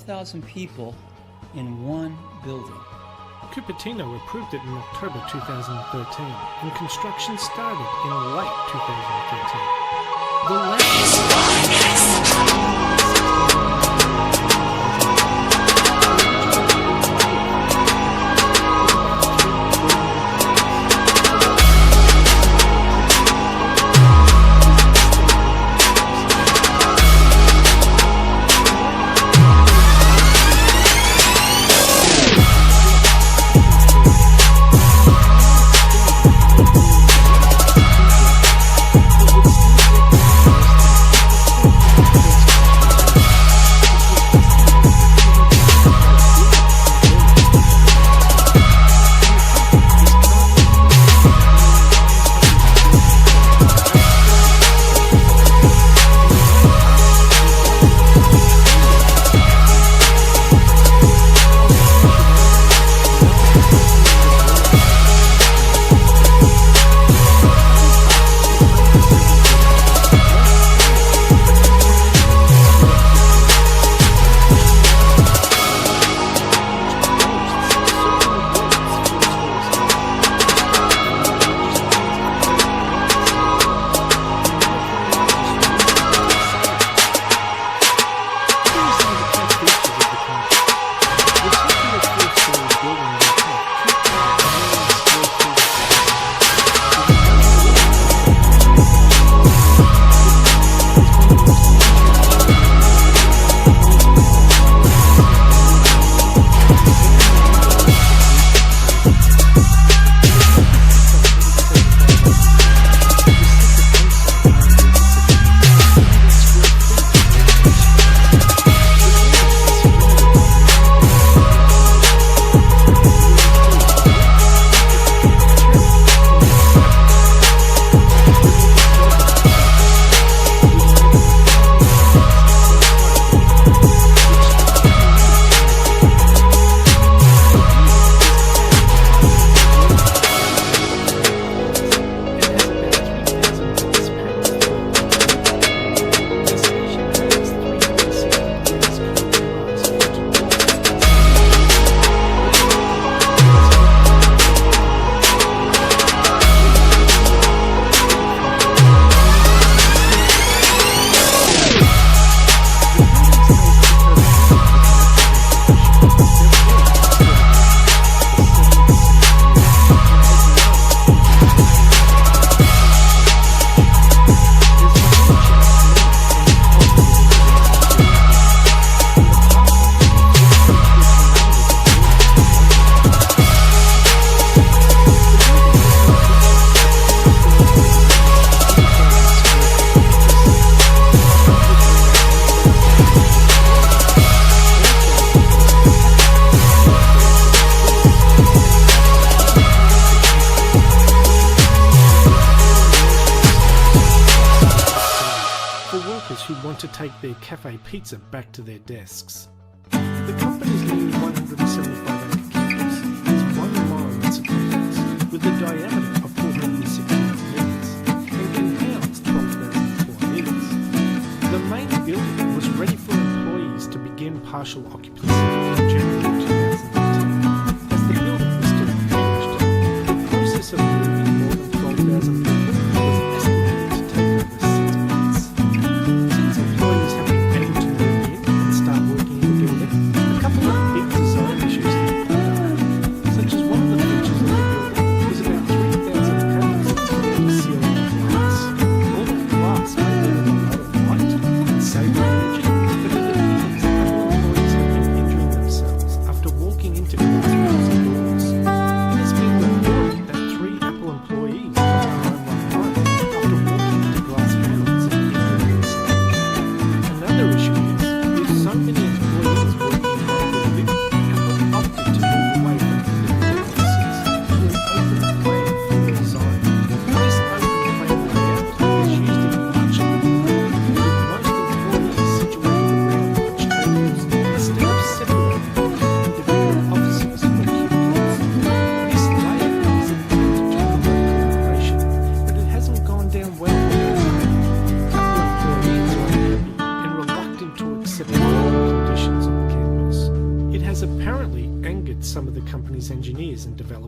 12,000 people in one building. Cupertino approved it in October 2013, and construction started in late 2013. The who want to take their cafe pizza back to their desks. The company's nearly 175 acre campus has 1 mile in circumference with a diameter of 460 metres and can house 12,004 metres. The main building was ready for employees to begin partial occupancy in January 2018. As the building was still unfinished, the process of moving more than 12,000 people was estimated to take over 6 months. Since employees have been able to move in and start working in the building, a couple of big design issues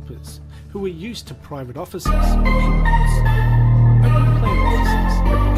developers who were used to private offices or cubicles. Open plan offices had become